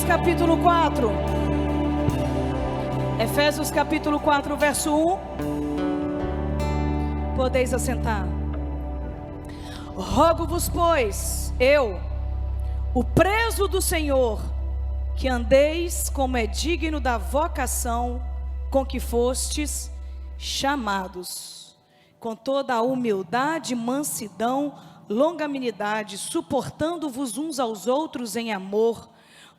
capítulo 4. Efésios capítulo 4, verso 1. Podeis assentar. Rogo-vos, pois, eu, o preso do Senhor, que andeis como é digno da vocação com que fostes chamados, com toda a humildade, mansidão, longanimidade, suportando-vos uns aos outros em amor,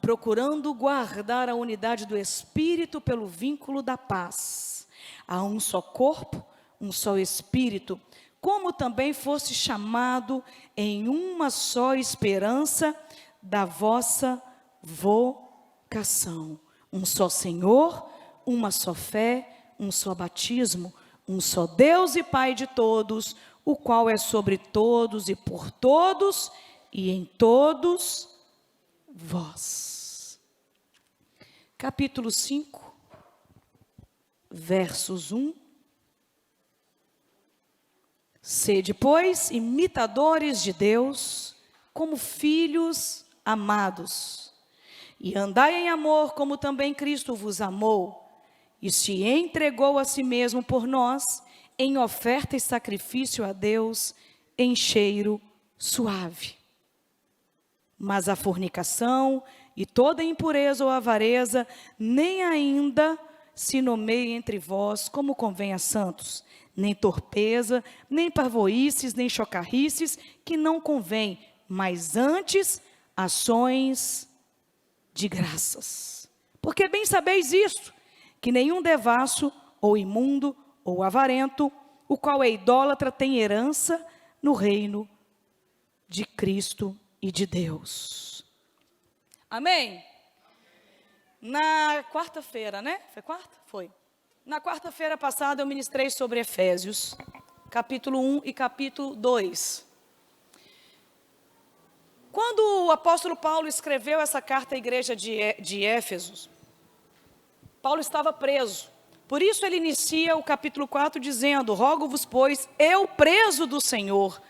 procurando guardar a unidade do Espírito pelo vínculo da paz. Há um só corpo, um só Espírito, como também foste chamado em uma só esperança da vossa vocação. Um só Senhor, uma só fé, um só batismo, um só Deus e Pai de todos, o qual é sobre todos e por todos e em todos vós. Capítulo 5, versos 1. Sede, pois, imitadores de Deus, como filhos amados, e andai em amor, como também Cristo vos amou, e se entregou a si mesmo por nós, em oferta e sacrifício a Deus, em cheiro suave. Mas a fornicação e toda impureza ou avareza, nem ainda se nomeie entre vós, como convém a santos, nem torpeza, nem parvoíces, nem chocarrices, que não convém, mas antes ações de graças. Porque bem sabeis isto, que nenhum devasso, ou imundo, ou avarento, o qual é idólatra, tem herança no reino de Cristo e de Deus. Amém? Na quarta-feira, né? Foi quarta? Foi. Na quarta-feira passada eu ministrei sobre Efésios, capítulo 1 e capítulo 2. Quando o apóstolo Paulo escreveu essa carta à igreja de Éfeso, Paulo estava preso. Por isso ele inicia o capítulo 4 dizendo: rogo-vos, pois, eu preso do Senhor,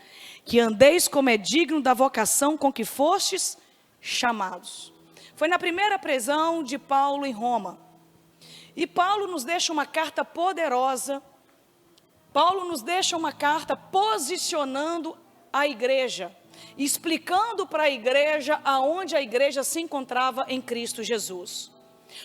que andeis como é digno da vocação com que fostes chamados. Foi na primeira prisão de Paulo em Roma. E Paulo nos deixa uma carta poderosa. Paulo nos deixa uma carta posicionando a igreja, explicando para a igreja aonde a igreja se encontrava em Cristo Jesus.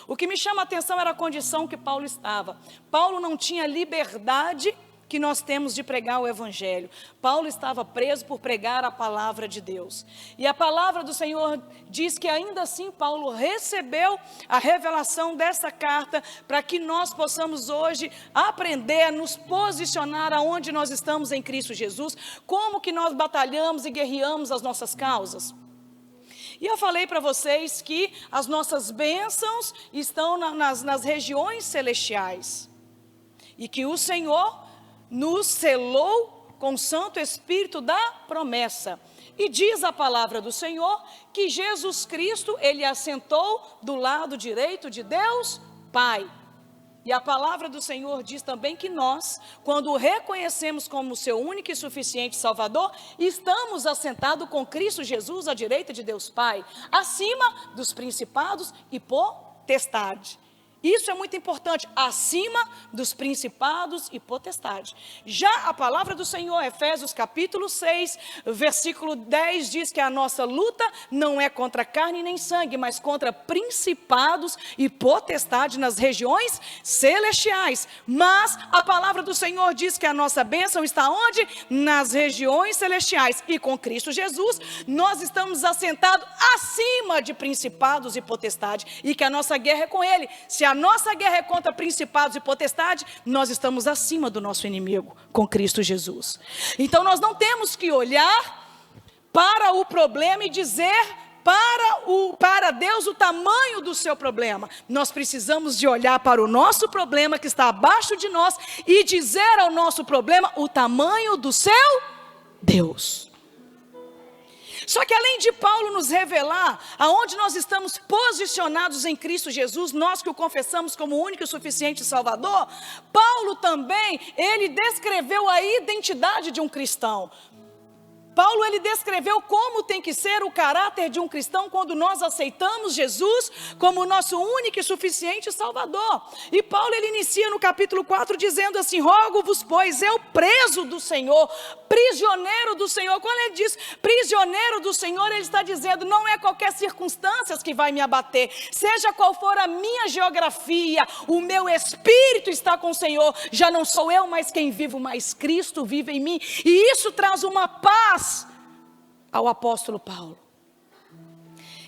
O que me chama a atenção era a condição que Paulo estava. Paulo não tinha liberdade que nós temos de pregar o evangelho. Paulo estava preso por pregar a palavra de Deus. E a palavra do Senhor diz que ainda assim Paulo recebeu a revelação dessa carta para que nós possamos hoje aprender a nos posicionar aonde nós estamos em Cristo Jesus, como que nós batalhamos e guerreamos as nossas causas. E eu falei para vocês que as nossas bênçãos estão nas regiões celestiais. E que o Senhor nos selou com o Santo Espírito da promessa. E diz a palavra do Senhor que Jesus Cristo, Ele assentou do lado direito de Deus Pai. E a palavra do Senhor diz também que nós, quando o reconhecemos como seu único e suficiente Salvador, estamos assentados com Cristo Jesus à direita de Deus Pai, acima dos principados e potestades. Isso é muito importante, acima dos principados e potestades. Já a palavra do Senhor, Efésios capítulo 6, versículo 10, diz que a nossa luta não é contra carne nem sangue, mas contra principados e potestades nas regiões celestiais. Mas a palavra do Senhor diz que a nossa bênção está onde? Nas regiões celestiais. E com Cristo Jesus, nós estamos assentados acima de principados e potestades. E que a nossa guerra é com Ele. Se a nossa guerra é contra principados e potestades, nós estamos acima do nosso inimigo, com Cristo Jesus. Então nós não temos que olhar para o problema e dizer para Deus o tamanho do seu problema. Nós precisamos de olhar para o nosso problema que está abaixo de nós e dizer ao nosso problema o tamanho do seu Deus. Só que além de Paulo nos revelar aonde nós estamos posicionados em Cristo Jesus, nós que o confessamos como o único e suficiente Salvador, Paulo também, ele descreveu a identidade de um cristão. Paulo, ele descreveu como tem que ser o caráter de um cristão quando nós aceitamos Jesus como o nosso único e suficiente Salvador. E Paulo, ele inicia no capítulo 4 dizendo assim: rogo-vos, pois, eu preso do Senhor, prisioneiro do Senhor. Quando ele diz prisioneiro do Senhor, ele está dizendo, não é qualquer circunstância que vai me abater, seja qual for a minha geografia, o meu espírito está com o Senhor, já não sou eu mais quem vivo, mas Cristo vive em mim, e isso traz uma paz ao apóstolo Paulo.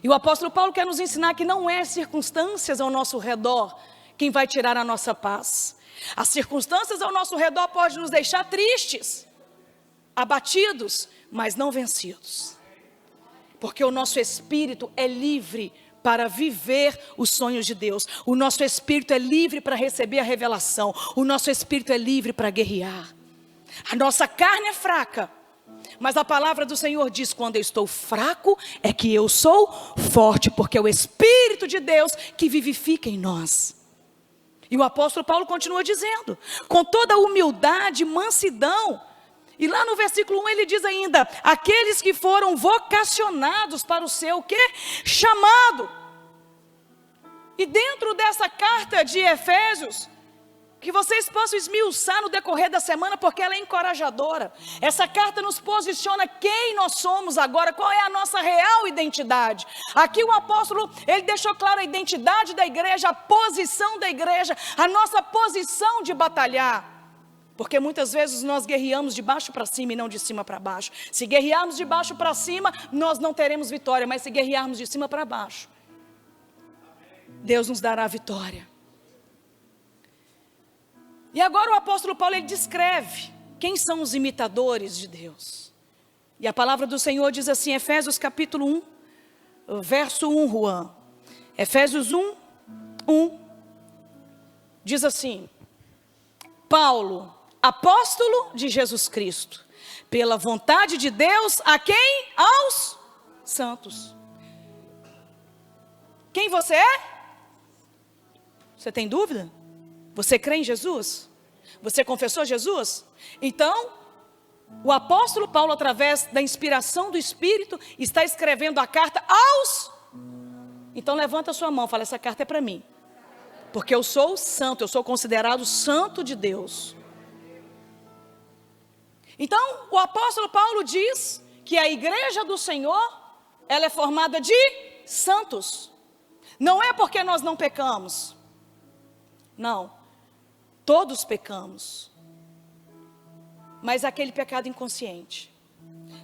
E o apóstolo Paulo quer nos ensinar que não é circunstâncias ao nosso redor quem vai tirar a nossa paz. As circunstâncias ao nosso redor podem nos deixar tristes, abatidos, mas não vencidos, porque o nosso espírito é livre para viver os sonhos de Deus. O nosso espírito é livre para receber a revelação. O nosso espírito é livre para guerrear. A nossa carne é fraca, mas a palavra do Senhor diz: quando eu estou fraco, é que eu sou forte, porque é o Espírito de Deus que vivifica em nós. E o apóstolo Paulo continua dizendo, com toda humildade, mansidão. E lá no versículo 1 ele diz ainda: aqueles que foram vocacionados para o seu quê? Chamado. E dentro dessa carta de Efésios, que vocês possam esmiuçar no decorrer da semana, porque ela é encorajadora. Essa carta nos posiciona quem nós somos agora, qual é a nossa real identidade. Aqui o apóstolo, ele deixou claro a identidade da igreja, a posição da igreja, a nossa posição de batalhar. Porque muitas vezes nós guerreamos de baixo para cima e não de cima para baixo. Se guerrearmos de baixo para cima, nós não teremos vitória, mas se guerrearmos de cima para baixo, Deus nos dará a vitória. E agora o apóstolo Paulo, ele descreve quem são os imitadores de Deus. E a palavra do Senhor diz assim, Efésios capítulo 1, verso 1, Juan. Efésios 1, 1, diz assim: Paulo, apóstolo de Jesus Cristo, pela vontade de Deus, a quem? Aos santos. Quem você é? Você tem dúvida? Você crê em Jesus? Você confessou Jesus? Então, o apóstolo Paulo, através da inspiração do Espírito, está escrevendo a carta aos... Então levanta a sua mão, fala, essa carta é para mim. Porque eu sou santo, eu sou considerado santo de Deus. Então, o apóstolo Paulo diz que a igreja do Senhor, ela é formada de santos. Não é porque nós não pecamos. Não. Todos pecamos, mas aquele pecado inconsciente.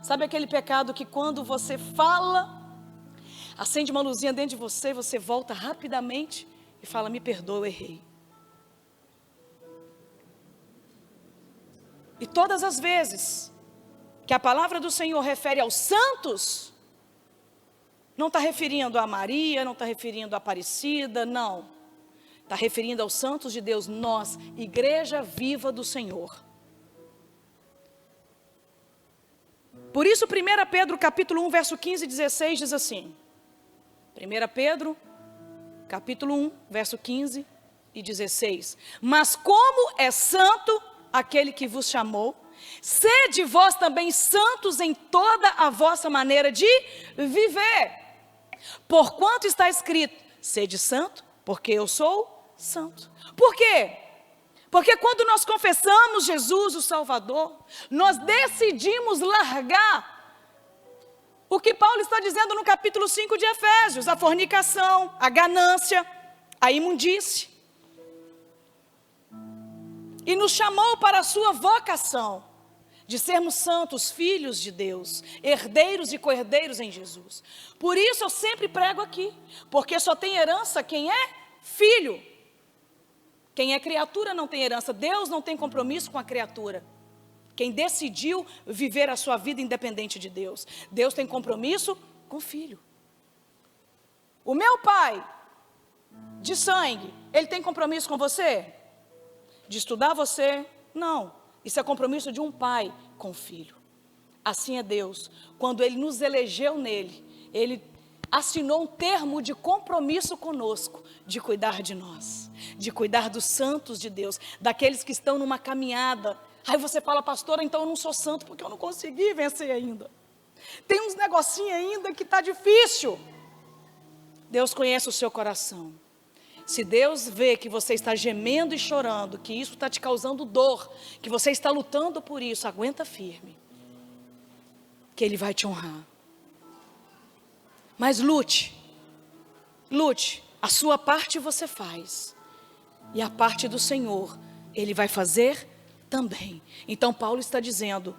Sabe aquele pecado que quando você fala, acende uma luzinha dentro de você, você volta rapidamente e fala, me perdoa, eu errei. E todas as vezes que a palavra do Senhor refere aos santos, não está referindo a Maria, não está referindo a Aparecida, não. Está referindo aos santos de Deus, nós, igreja viva do Senhor. Por isso 1 Pedro capítulo 1, verso 15 e 16 diz assim. 1 Pedro capítulo 1, verso 15 e 16. Mas como é santo aquele que vos chamou, sede vós também santos em toda a vossa maneira de viver. Porquanto está escrito, sede santo, porque eu sou santo. Por quê? Porque quando nós confessamos Jesus o Salvador, nós decidimos largar o que Paulo está dizendo no capítulo 5 de Efésios, a fornicação, a ganância, a imundície. E nos chamou para a sua vocação, de sermos santos, filhos de Deus, herdeiros e co-herdeiros em Jesus. Por isso eu sempre prego aqui, porque só tem herança quem é filho. Quem é criatura não tem herança. Deus não tem compromisso com a criatura. Quem decidiu viver a sua vida independente de Deus. Deus tem compromisso com o filho. O meu pai, de sangue, ele tem compromisso com você? De estudar você? Não. Isso é compromisso de um pai com o filho. Assim é Deus. Quando ele nos elegeu nele, ele assinou um termo de compromisso conosco, de cuidar de nós, de cuidar dos santos de Deus, daqueles que estão numa caminhada. Aí você fala, pastora, então eu não sou santo porque eu não consegui vencer ainda. Tem uns negocinhos ainda que está difícil. Deus conhece o seu coração. Se Deus vê que você está gemendo e chorando, que isso está te causando dor, que você está lutando por isso, aguenta firme, que Ele vai te honrar. Mas lute, a sua parte você faz, e a parte do Senhor, Ele vai fazer também. Então Paulo está dizendo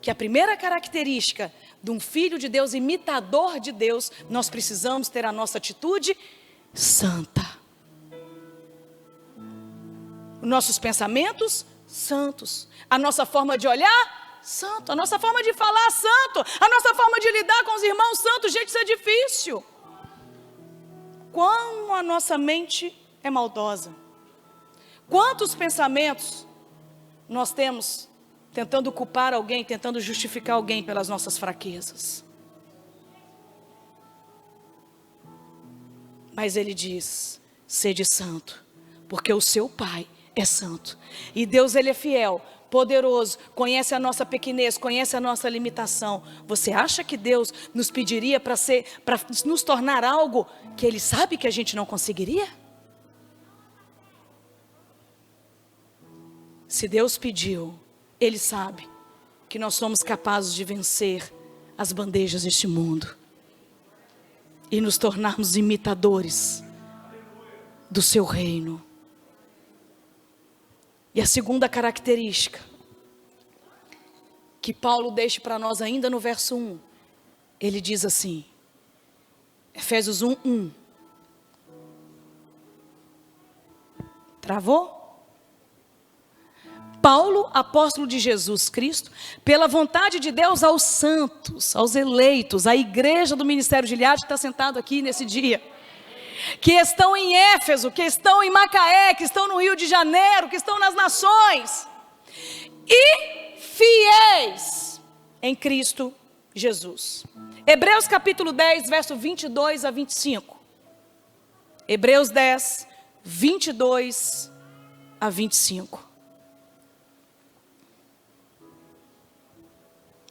que a primeira característica de um filho de Deus, imitador de Deus, nós precisamos ter a nossa atitude santa. Os nossos pensamentos, santos. A nossa forma de olhar, santo. A nossa forma de falar, santo. A nossa forma de lidar com os irmãos, santo. Gente, isso é difícil. Como a nossa mente é maldosa. Quantos pensamentos nós temos tentando culpar alguém, tentando justificar alguém pelas nossas fraquezas. Mas Ele diz, sede santo, porque o seu Pai é santo. E Deus, Ele é fiel, poderoso, conhece a nossa pequenez, conhece a nossa limitação. Você acha que Deus nos pediria para nos tornar algo que Ele sabe que a gente não conseguiria? Se Deus pediu, Ele sabe que nós somos capazes de vencer as bandejas deste mundo e nos tornarmos imitadores do seu reino. E a segunda característica que Paulo deixa para nós ainda no verso 1, ele diz assim, Efésios 1:1. Travou? Paulo, apóstolo de Jesus Cristo, pela vontade de Deus aos santos, aos eleitos, à igreja do Ministério de Gileade que está sentado aqui nesse dia, que estão em Éfeso, que estão em Macaé, que estão no Rio de Janeiro, que estão nas nações, e fiéis em Cristo Jesus. Hebreus capítulo 10, verso 22 a 25. Hebreus 10, 22 a 25.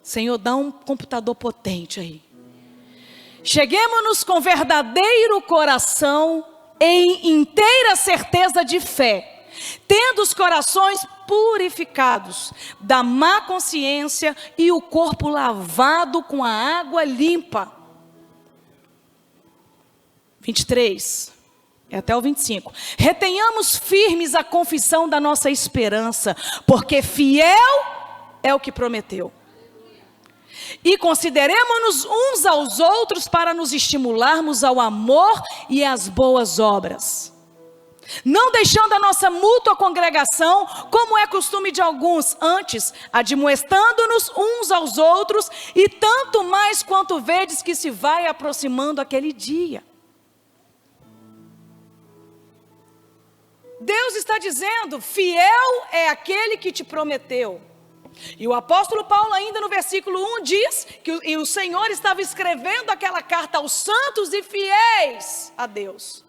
Senhor, dá um computador potente aí. Cheguemos-nos com verdadeiro coração em inteira certeza de fé, tendo os corações purificados da má consciência e o corpo lavado com a água limpa. 23, até o 25. Retenhamos firmes a confissão da nossa esperança, porque fiel é o que prometeu. E consideremos-nos uns aos outros para nos estimularmos ao amor e às boas obras. Não deixando a nossa mútua congregação, como é costume de alguns, antes admoestando-nos uns aos outros, e tanto mais quanto vedes que se vai aproximando aquele dia. Deus está dizendo, fiel é aquele que te prometeu. E o apóstolo Paulo ainda no versículo 1 diz que o Senhor estava escrevendo aquela carta aos santos e fiéis a Deus.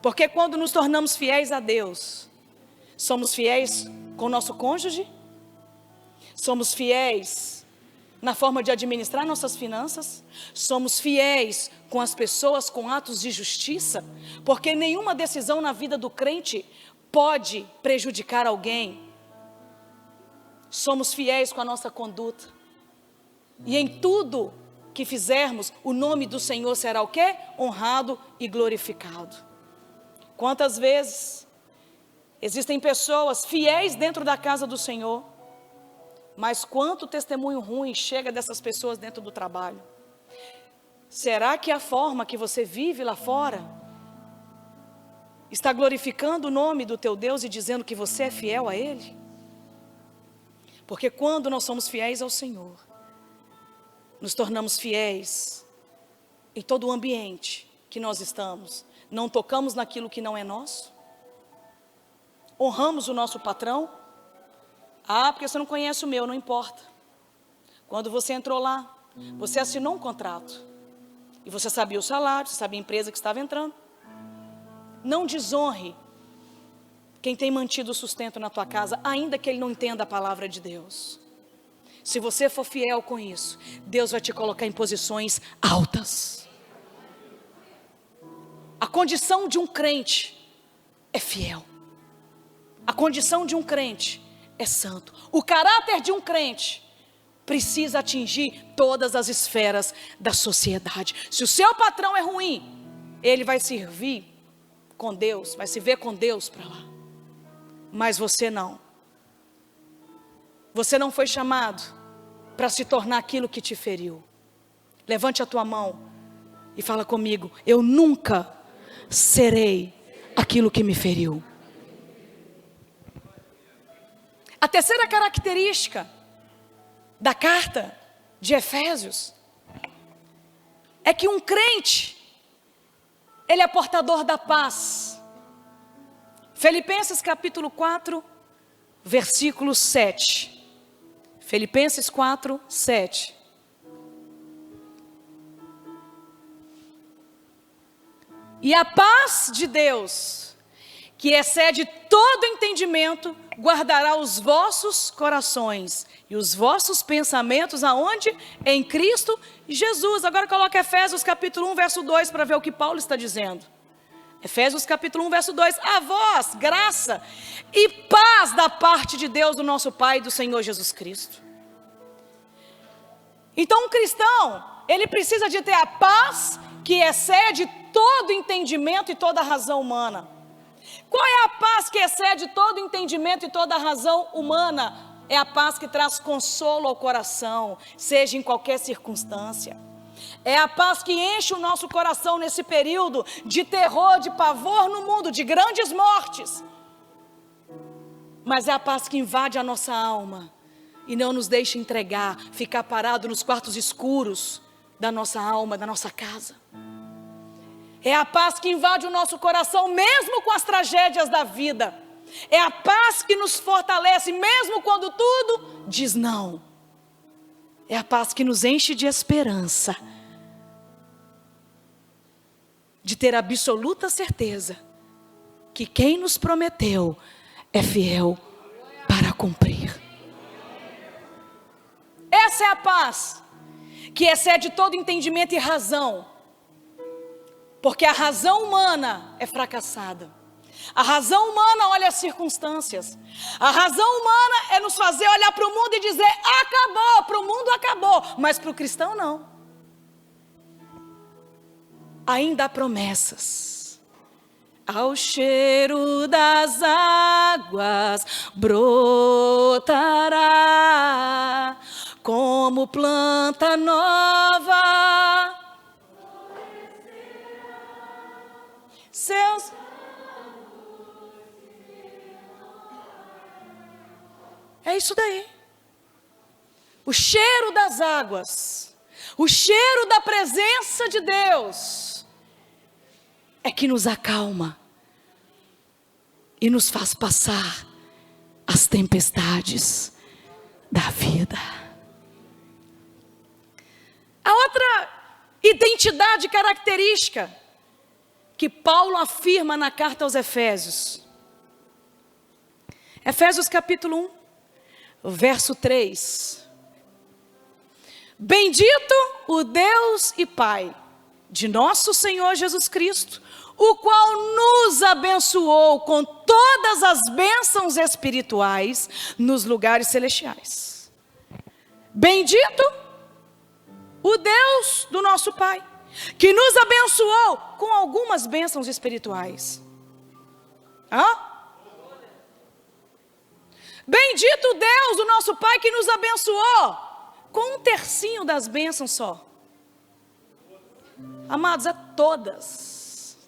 Porque quando nos tornamos fiéis a Deus, somos fiéis com o nosso cônjuge, somos fiéis na forma de administrar nossas finanças, somos fiéis com as pessoas com atos de justiça, porque nenhuma decisão na vida do crente pode prejudicar alguém. Somos fiéis com a nossa conduta. E em tudo que fizermos, o nome do Senhor será o quê? Honrado e glorificado. Quantas vezes existem pessoas fiéis dentro da casa do Senhor, mas quanto testemunho ruim chega dessas pessoas dentro do trabalho? Será que a forma que você vive lá fora está glorificando o nome do teu Deus e dizendo que você é fiel a Ele? Porque quando nós somos fiéis ao Senhor, nos tornamos fiéis em todo o ambiente que nós estamos. Não tocamos naquilo que não é nosso. Honramos o nosso patrão. Ah, porque você não conhece o meu, não importa. Quando você entrou lá, você assinou um contrato. E você sabia o salário, você sabia a empresa que estava entrando. Não desonre quem tem mantido o sustento na tua casa, ainda que ele não entenda a palavra de Deus. Se você for fiel com isso, Deus vai te colocar em posições altas. A condição de um crente é fiel. A condição de um crente é santo. O caráter de um crente precisa atingir todas as esferas da sociedade. Se o seu patrão é ruim, ele vai servir com Deus, vai se ver com Deus para lá. Mas você não. Você não foi chamado para se tornar aquilo que te feriu. Levante a tua mão e fala comigo: eu nunca serei aquilo que me feriu. A terceira característica da carta de Efésios é que um crente, ele é portador da paz. Filipenses capítulo 4, versículo 7. Filipenses 4, 7. E a paz de Deus, que excede todo entendimento, guardará os vossos corações e os vossos pensamentos aonde? Em Cristo Jesus. Agora coloca Efésios capítulo 1, verso 2 para ver o que Paulo está dizendo. Efésios capítulo 1, verso 2. A vós, graça e paz da parte de Deus, do nosso Pai e do Senhor Jesus Cristo. Então um cristão, ele precisa de ter a paz que excede todo entendimento e toda razão humana. Qual é a paz que excede todo entendimento e toda razão humana? É a paz que traz consolo ao coração, seja em qualquer circunstância. É a paz que enche o nosso coração nesse período de terror, de pavor no mundo, de grandes mortes. Mas é a paz que invade a nossa alma e não nos deixa entregar, ficar parado nos quartos escuros da nossa alma, da nossa casa. É a paz que invade o nosso coração mesmo com as tragédias da vida. É a paz que nos fortalece mesmo quando tudo diz não. É a paz que nos enche de esperança, de ter absoluta certeza que quem nos prometeu é fiel para cumprir. Essa é a paz que excede todo entendimento e razão. Porque a razão humana é fracassada. A razão humana olha as circunstâncias. A razão humana é nos fazer olhar para o mundo e dizer: acabou, para o mundo acabou. Mas para o cristão não. Ainda há promessas. Ao cheiro das águas brotará como planta nova. Seus é isso daí. O cheiro das águas, o cheiro da presença de Deus é que nos acalma e nos faz passar as tempestades da vida. A outra identidade característica que Paulo afirma na carta aos Efésios. Efésios capítulo 1, verso 3. Bendito o Deus e Pai de nosso Senhor Jesus Cristo, o qual nos abençoou com todas as bênçãos espirituais nos lugares celestiais. Bendito o Deus do nosso Pai, que nos abençoou com algumas bênçãos espirituais. Bendito Deus, o nosso Pai, que nos abençoou com 1/3 das bênçãos só. Amados, é todas.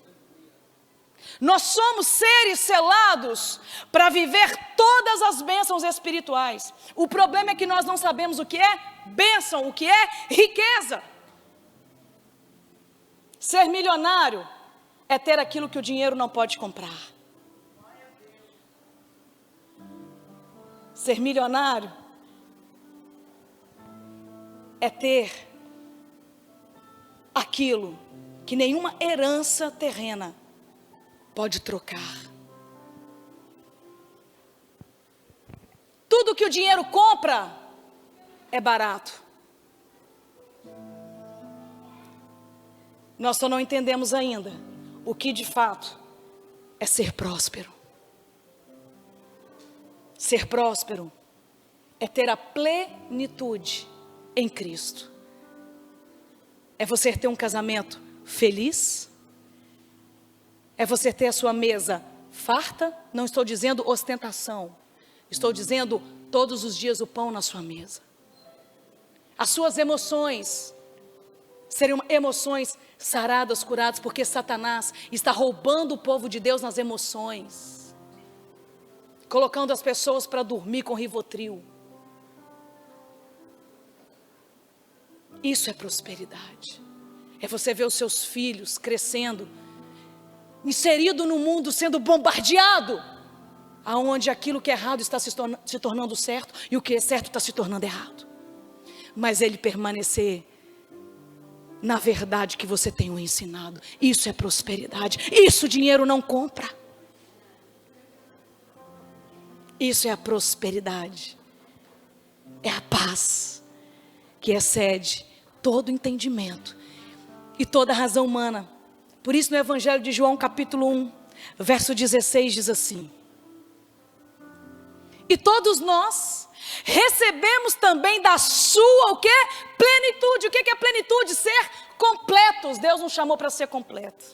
Nós somos seres selados para viver todas as bênçãos espirituais. O problema é que nós não sabemos o que é bênção, o que é riqueza. Ser milionário é ter aquilo que o dinheiro não pode comprar. Ser milionário é ter aquilo que nenhuma herança terrena pode trocar. Tudo que o dinheiro compra é barato. Nós só não entendemos ainda o que de fato é ser próspero. Ser próspero é ter a plenitude em Cristo. É você ter um casamento feliz. É você ter a sua mesa farta. Não estou dizendo ostentação. Estou dizendo todos os dias o pão na sua mesa. As suas emoções seriam emoções saradas, curadas, porque Satanás está roubando o povo de Deus nas emoções, colocando as pessoas para dormir com Rivotril. Isso é prosperidade. É você ver os seus filhos crescendo, inserido no mundo, sendo bombardeado, aonde aquilo que é errado está se tornando certo, e o que é certo está se tornando errado. Mas ele permanecer na verdade que você tem o ensinado. Isso é prosperidade. Isso dinheiro não compra. Isso é a prosperidade. É a paz que excede todo entendimento e toda razão humana. Por isso no Evangelho de João capítulo 1, verso 16 diz assim: e todos nós recebemos também da sua, o quê? Plenitude. O que é plenitude? Ser completos. Deus nos chamou para ser completo.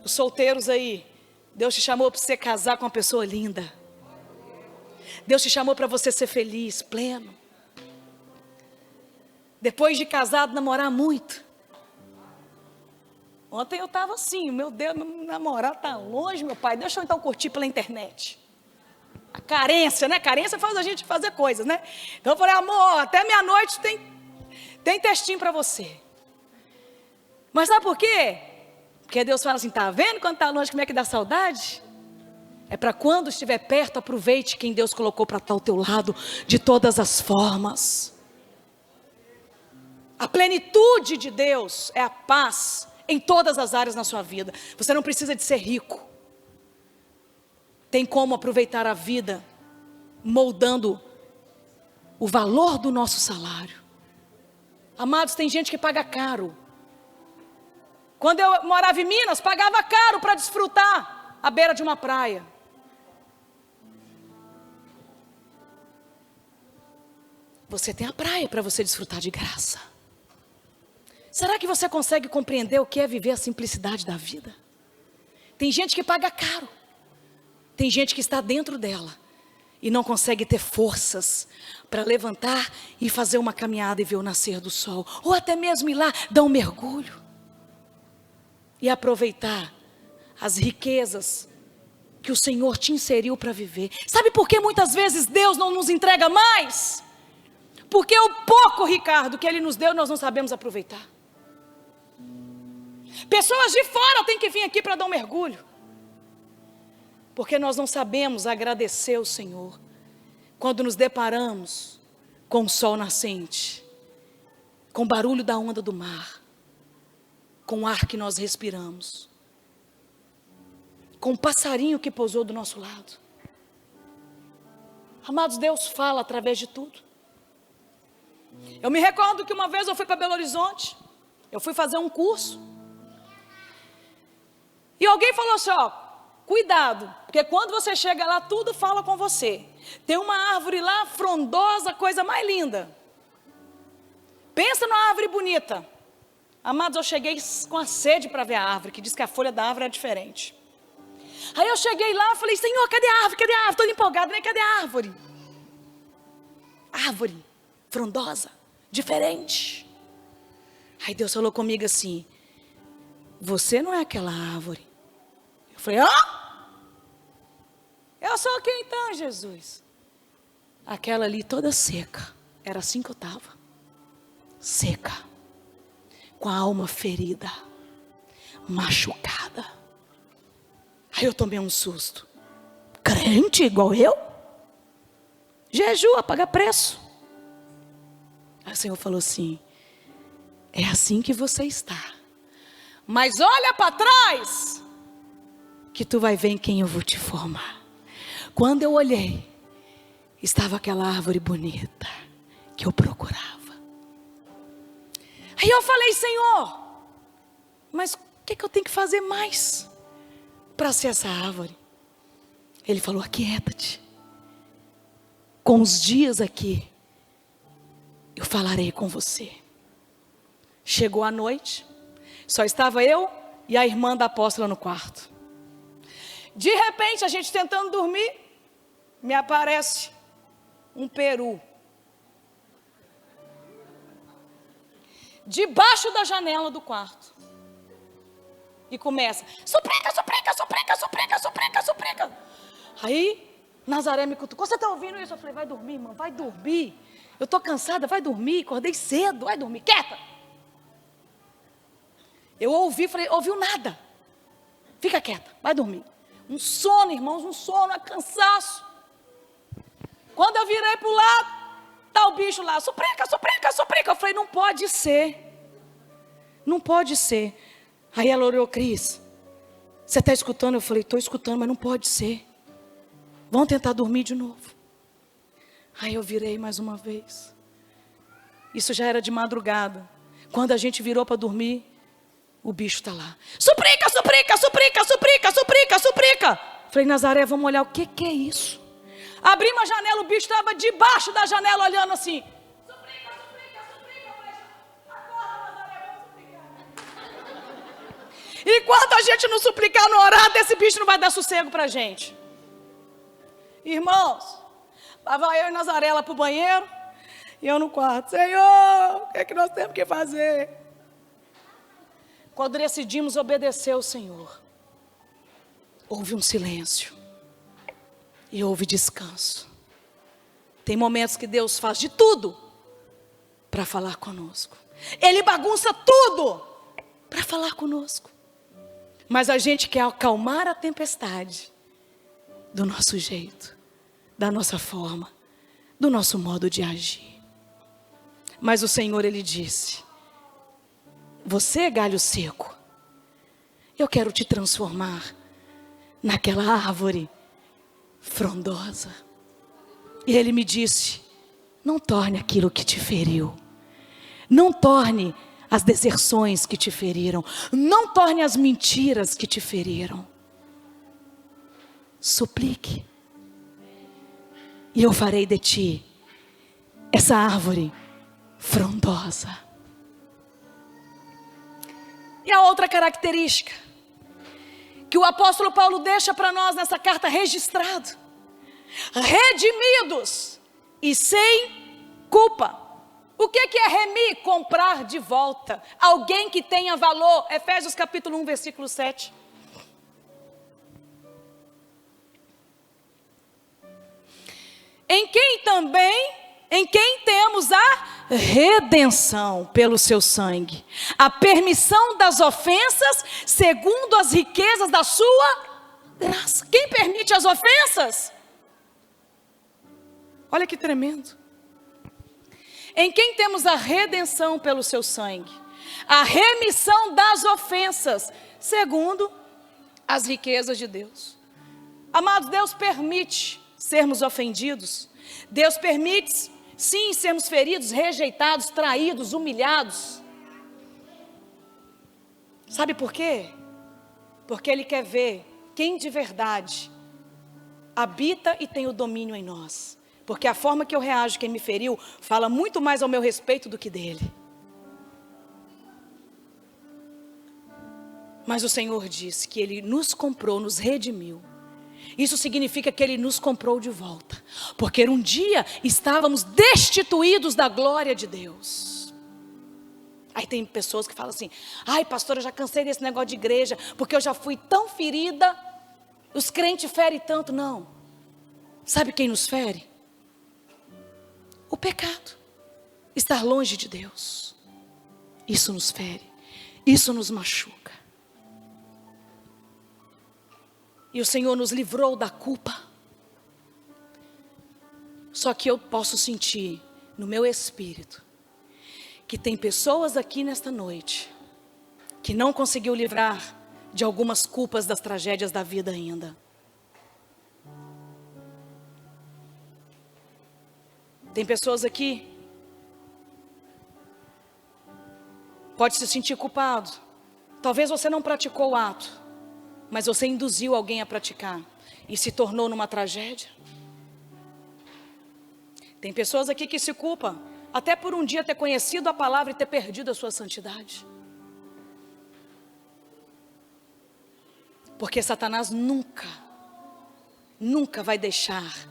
Os solteiros aí, Deus te chamou para você casar com uma pessoa linda. Deus te chamou para você ser feliz, pleno. Depois de casado, namorar muito. Ontem eu estava assim, meu Deus, meu namorado está longe, meu pai, deixa eu então curtir pela internet. A carência, né? Carência faz a gente fazer coisas, né? Então eu falei, amor, até meia-noite tem textinho para você. Mas sabe por quê? Porque Deus fala assim, tá vendo quando está longe como é que dá saudade? É para quando estiver perto, aproveite quem Deus colocou para estar ao teu lado, de todas as formas. A plenitude de Deus é a paz em todas as áreas na sua vida. Você não precisa de ser rico. Tem como aproveitar a vida moldando o valor do nosso salário. Amados, tem gente que paga caro. Quando eu morava em Minas, pagava caro para desfrutar à beira de uma praia. Você tem a praia para você desfrutar de graça. Será que você consegue compreender o que é viver a simplicidade da vida? Tem gente que paga caro. Tem gente que está dentro dela e não consegue ter forças para levantar e fazer uma caminhada e ver o nascer do sol. Ou até mesmo ir lá dar um mergulho. E aproveitar as riquezas que o Senhor te inseriu para viver. Sabe por que muitas vezes Deus não nos entrega mais? Porque o pouco, Ricardo, que Ele nos deu, nós não sabemos aproveitar. Pessoas de fora têm que vir aqui para dar um mergulho. Porque nós não sabemos agradecer ao Senhor quando nos deparamos com o sol nascente, com o barulho da onda do mar, com o ar que nós respiramos, com o passarinho que pousou do nosso lado. Amados, Deus fala através de tudo. Eu me recordo que uma vez eu fui para Belo Horizonte, eu fui fazer um curso, e alguém falou assim, ó, cuidado, porque quando você chega lá, tudo fala com você. Tem uma árvore lá, frondosa, coisa mais linda. Pensa numa árvore bonita. Amados, eu cheguei com a sede para ver a árvore, que diz que a folha da árvore é diferente. Aí eu cheguei lá e falei, Senhor, cadê a árvore? Cadê a árvore? Estou empolgado, né? Cadê a árvore? Árvore, frondosa, diferente. Aí Deus falou comigo assim, você não é aquela árvore. Eu falei, eu sou quem então, Jesus? Aquela ali toda seca. Era assim que eu estava. Seca. Com a alma ferida. Machucada. Aí eu tomei um susto. Crente igual eu? Jejua, paga preço. Aí o Senhor falou assim, é assim que você está. Mas olha para trás, que tu vai ver em quem eu vou te formar. Quando eu olhei, estava aquela árvore bonita que eu procurava. Aí eu falei: Senhor, mas o que eu tenho que fazer mais para ser essa árvore? Ele falou: aquieta-te. Com os dias aqui, eu falarei com você. Chegou a noite, só estava eu e a irmã da apóstola no quarto. De repente, a gente tentando dormir, me aparece um peru debaixo da janela do quarto. E começa: suplica, suplica, suplica, suplica, suplica, suplica. Aí Nazaré me cutucou: você está ouvindo isso? Eu falei: vai dormir, irmã, vai dormir. Eu estou cansada, vai dormir, acordei cedo, vai dormir, quieta. Eu ouvi, falei: ouviu nada. Fica quieta, vai dormir. Um sono, irmãos, um sono, um cansaço. Quando eu virei para o lado, está o bicho lá: suplica, suplica, suplica. Eu falei: não pode ser. Não pode ser. Aí ela olhou: Cris, você está escutando? Eu falei: estou escutando, mas não pode ser. Vamos tentar dormir de novo. Aí eu virei mais uma vez. Isso já era de madrugada. Quando a gente virou para dormir, o bicho está lá: suplica, suplica, suplica, suplica, suplica, suplica. Falei: Nazaré, vamos olhar o que é isso. Abri uma janela, o bicho estava debaixo da janela olhando assim: suplica, suplica, suplica. Falei: acorda, Nazaré, vamos suplicar. Enquanto a gente não suplicar, não orar, desse bicho não vai dar sossego para a gente. Irmãos, estava eu e Nazaré lá para o banheiro, e eu no quarto: Senhor, o que é que nós temos que fazer? Quando decidimos obedecer ao Senhor, houve um silêncio e houve descanso. Tem momentos que Deus faz de tudo para falar conosco. Ele bagunça tudo para falar conosco. Mas a gente quer acalmar a tempestade do nosso jeito, da nossa forma, do nosso modo de agir. Mas o Senhor, Ele disse: você, galho seco, eu quero te transformar naquela árvore frondosa. E Ele me disse: não torne aquilo que te feriu, não torne as deserções que te feriram, não torne as mentiras que te feriram. Suplique, e eu farei de ti essa árvore frondosa. E a outra característica que o apóstolo Paulo deixa para nós nessa carta registrado: redimidos e sem culpa. O que é remir? Comprar de volta alguém que tenha valor. Efésios capítulo 1, versículo 7. Em quem temos a redenção pelo seu sangue, a permissão das ofensas, segundo as riquezas da sua graça. Quem permite as ofensas? Olha que tremendo. Em quem temos a redenção pelo seu sangue, a remissão das ofensas, segundo as riquezas de Deus. Amados, Deus permite sermos ofendidos. Deus permite, sim, sermos feridos, rejeitados, traídos, humilhados. Sabe por quê? Porque Ele quer ver quem de verdade habita e tem o domínio em nós. Porque a forma que eu reajo, quem me feriu, fala muito mais ao meu respeito do que dele. Mas o Senhor disse que Ele nos comprou, nos redimiu. Isso significa que Ele nos comprou de volta. Porque um dia estávamos destituídos da glória de Deus. Aí tem pessoas que falam assim: ai, pastor, eu já cansei desse negócio de igreja, porque eu já fui tão ferida, os crentes ferem tanto. Não. Sabe quem nos fere? O pecado. Estar longe de Deus. Isso nos fere. Isso nos machuca. E o Senhor nos livrou da culpa. Só que eu posso sentir no meu espírito que tem pessoas aqui nesta noite que não conseguiu livrar de algumas culpas das tragédias da vida ainda. Tem pessoas aqui, pode se sentir culpado. Talvez você não praticou o ato, mas você induziu alguém a praticar e se tornou numa tragédia. Tem pessoas aqui que se culpam até por um dia ter conhecido a palavra e ter perdido a sua santidade. Porque Satanás nunca vai deixar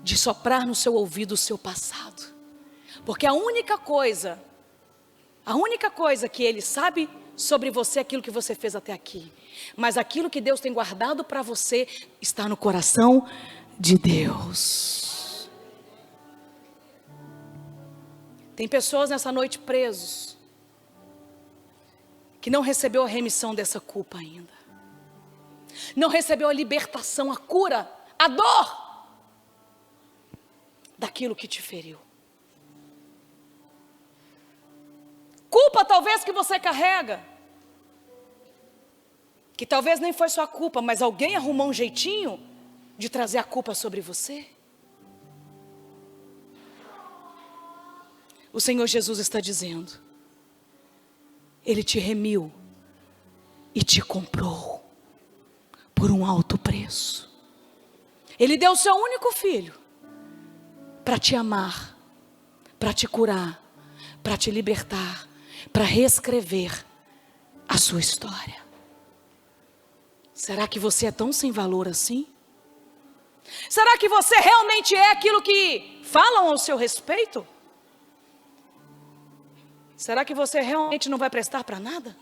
de soprar no seu ouvido o seu passado. Porque a única coisa que ele sabe sobre você é aquilo que você fez até aqui. Mas aquilo que Deus tem guardado para você está no coração de Deus. Tem pessoas nessa noite presos, que não recebeu a remissão dessa culpa ainda. Não recebeu a libertação, a cura, a dor daquilo que te feriu. Culpa talvez que você carrega, que talvez nem foi sua culpa, mas alguém arrumou um jeitinho de trazer a culpa sobre você. O Senhor Jesus está dizendo, Ele te remiu e te comprou por um alto preço. Ele deu o seu único filho para te amar, para te curar, para te libertar, para reescrever a sua história. Será que você é tão sem valor assim? Será que você realmente é aquilo que falam ao seu respeito? Será que você realmente não vai prestar para nada?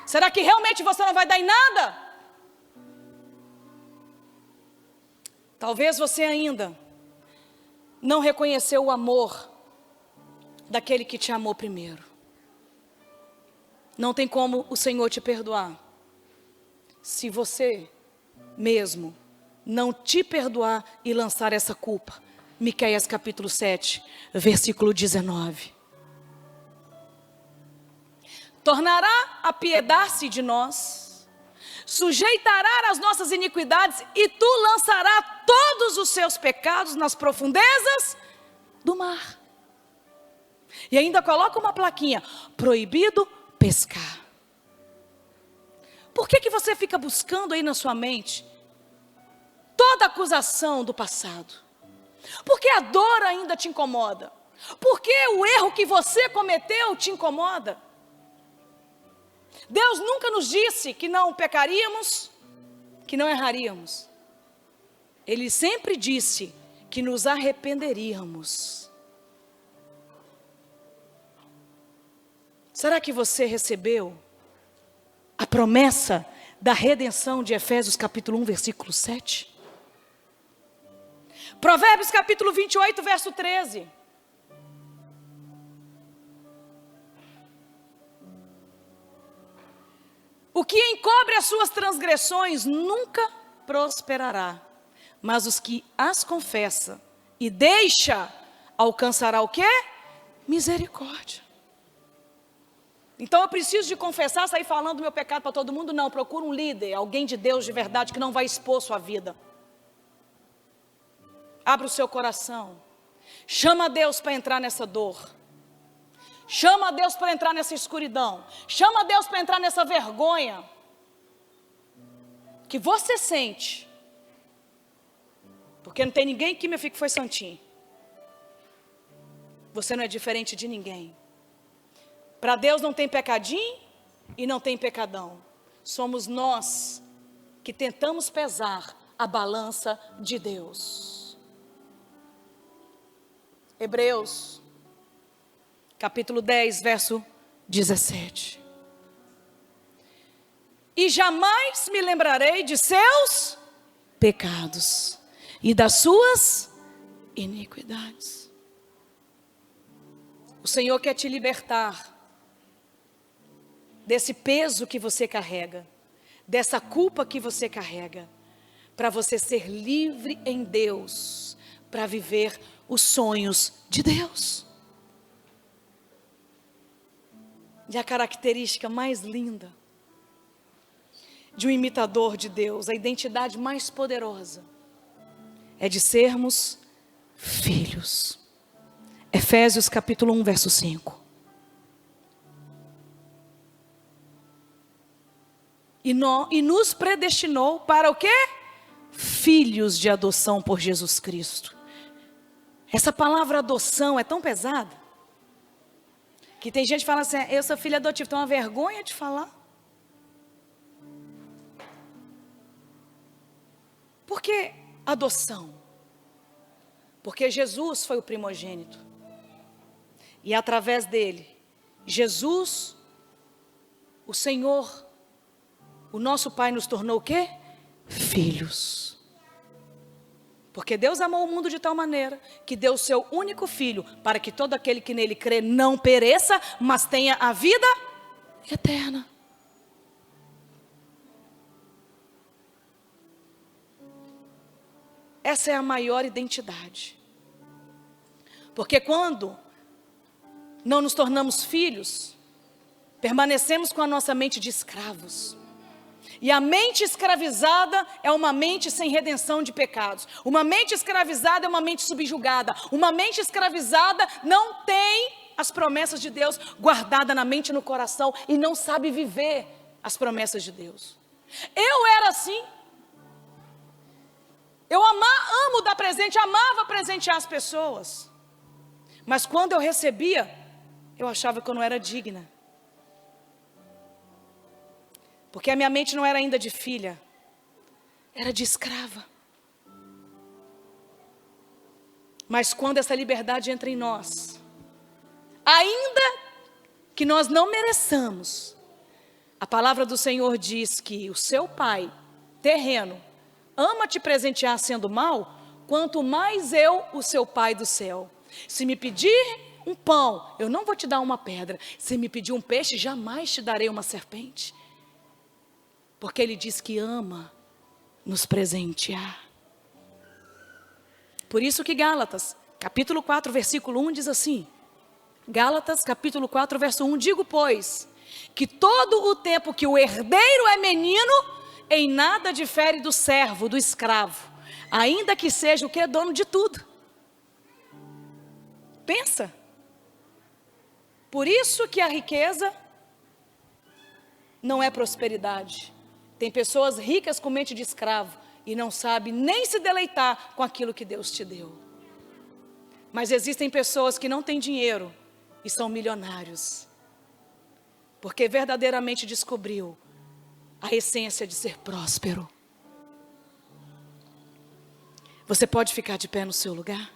Será que realmente você não vai dar em nada? Talvez você ainda não reconheceu o amor daquele que te amou primeiro. Não tem como o Senhor te perdoar se você mesmo não te perdoar e lançar essa culpa. Miqueias capítulo 7, versículo 19. Tornará a piedade-se de nós, sujeitará as nossas iniquidades, e tu lançará todos os seus pecados nas profundezas do mar. E ainda coloca uma plaquinha, proibido pescar. Por que você fica buscando aí na sua mente toda acusação do passado? Por que a dor ainda te incomoda? Por que o erro que você cometeu te incomoda? Deus nunca nos disse que não pecaríamos, que não erraríamos. Ele sempre disse que nos arrependeríamos. Será que você recebeu a promessa da redenção de Efésios capítulo 1, versículo 7? Provérbios capítulo 28, verso 13. O que encobre as suas transgressões nunca prosperará, mas os que as confessa e deixa alcançará o quê? Misericórdia. Então eu preciso de confessar, sair falando do meu pecado para todo mundo? Não, procura um líder, alguém de Deus de verdade que não vai expor sua vida. Abra o seu coração, chama a Deus para entrar nessa dor. Chama a Deus para entrar nessa escuridão. Chama a Deus para entrar nessa vergonha que você sente. Porque não tem ninguém que meu filho foi santinho. Você não é diferente de ninguém. Para Deus não tem pecadinho e não tem pecadão. Somos nós que tentamos pesar a balança de Deus. Hebreus capítulo 10, verso 17. E jamais me lembrarei de seus pecados e das suas iniquidades. O Senhor quer te libertar desse peso que você carrega, dessa culpa que você carrega, para você ser livre em Deus, para viver os sonhos de Deus. E a característica mais linda de um imitador de Deus, a identidade mais poderosa, é de sermos filhos. Efésios capítulo 1, verso 5. E nos predestinou para o quê? Filhos de adoção por Jesus Cristo. Essa palavra adoção é tão pesada, que tem gente que fala assim, eu sou filho adotivo, tem uma vergonha de falar. Por que adoção? Porque Jesus foi o primogênito. E através dele, Jesus, o Senhor, o nosso Pai nos tornou o quê? Filhos. Porque Deus amou o mundo de tal maneira que deu o seu único filho para que todo aquele que nele crê não pereça, mas tenha a vida eterna. Essa é a maior identidade. Porque quando não nos tornamos filhos, permanecemos com a nossa mente de escravos. E a mente escravizada é uma mente sem redenção de pecados. Uma mente escravizada é uma mente subjugada. Uma mente escravizada não tem as promessas de Deus guardadas na mente e no coração e não sabe viver as promessas de Deus. Eu era assim. Eu amo dar presente, amava presentear as pessoas. Mas quando eu recebia, eu achava que eu não era digna. Porque a minha mente não era ainda de filha, era de escrava. Mas quando essa liberdade entra em nós, ainda que nós não mereçamos, a palavra do Senhor diz que o seu pai terreno ama te presentear sendo mal, quanto mais eu, o seu pai do céu. Se me pedir um pão, eu não vou te dar uma pedra. Se me pedir um peixe, jamais te darei uma serpente. Porque Ele diz que ama nos presentear. Por isso que Gálatas, capítulo 4, versículo 1 diz assim. Gálatas, capítulo 4, verso 1. Digo, pois, que todo o tempo que o herdeiro é menino, em nada difere do servo, do escravo. Ainda que seja o que é dono de tudo. Pensa. Por isso que a riqueza não é prosperidade. Tem pessoas ricas com mente de escravo e não sabem nem se deleitar com aquilo que Deus te deu. Mas existem pessoas que não têm dinheiro e são milionários. Porque verdadeiramente descobriu a essência de ser próspero. Você pode ficar de pé no seu lugar?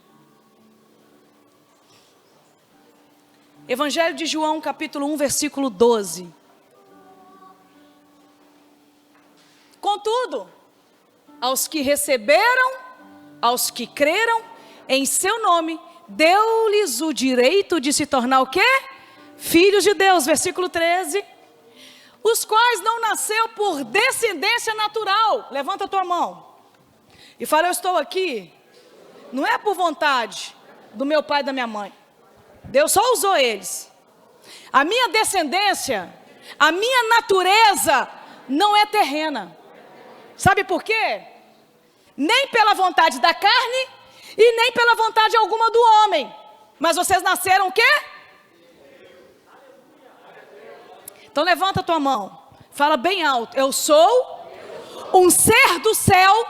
Evangelho de João, capítulo 1, versículo 12. Contudo, aos que receberam, aos que creram em seu nome, deu-lhes o direito de se tornar o quê? Filhos de Deus, versículo 13. Os quais não nasceu por descendência natural. Levanta a tua mão. E fala, eu estou aqui, não é por vontade do meu pai e da minha mãe. Deus só usou eles. A minha descendência, a minha natureza não é terrena. Sabe por quê? Nem pela vontade da carne e nem pela vontade alguma do homem. Mas vocês nasceram o quê? Então levanta a tua mão. Fala bem alto. Eu sou um ser do céu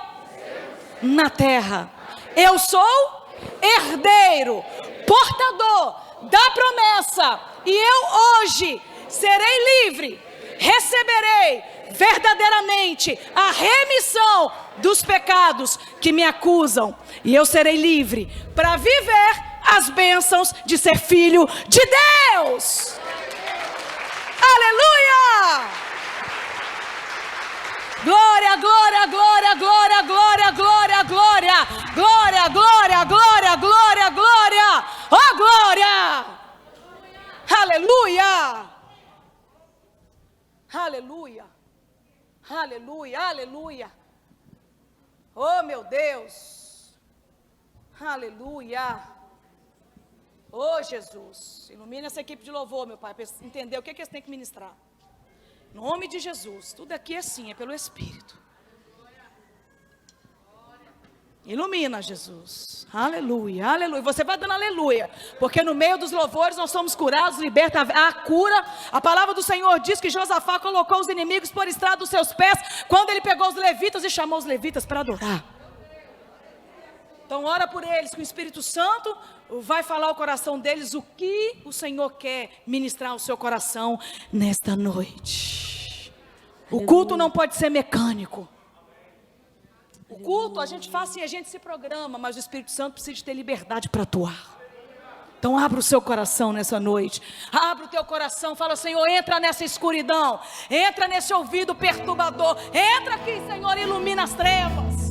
na terra. Eu sou herdeiro, portador da promessa. E eu hoje serei livre. Receberei verdadeiramente a remissão dos pecados que me acusam. E eu serei livre para viver as bênçãos de ser filho de Deus. Aleluia! Glória, glória, glória, glória, glória, glória, glória. Glória, glória, glória, glória, glória. Oh, glória! Aleluia! Aleluia! Aleluia, aleluia. Oh, meu Deus. Aleluia. Oh, Jesus. Ilumina essa equipe de louvor, meu Pai, para entender o que eles têm que ministrar. Em nome de Jesus. Tudo aqui é assim, é pelo Espírito. Ilumina, Jesus. Aleluia, aleluia. Você vai dando aleluia, porque no meio dos louvores nós somos curados, liberta a cura. A palavra do Senhor diz que Josafá colocou os inimigos por estrada dos seus pés, quando ele pegou os levitas e chamou os levitas para adorar. Então ora por eles, que o Espírito Santo vai falar ao coração deles o que o Senhor quer ministrar ao seu coração nesta noite. O culto não pode ser mecânico. O culto a gente faz assim, a gente se programa, mas o Espírito Santo precisa ter liberdade para atuar. Então abra o seu coração nessa noite, abra o teu coração, fala: Senhor, entra nessa escuridão, entra nesse ouvido perturbador, entra aqui, Senhor, ilumina as trevas.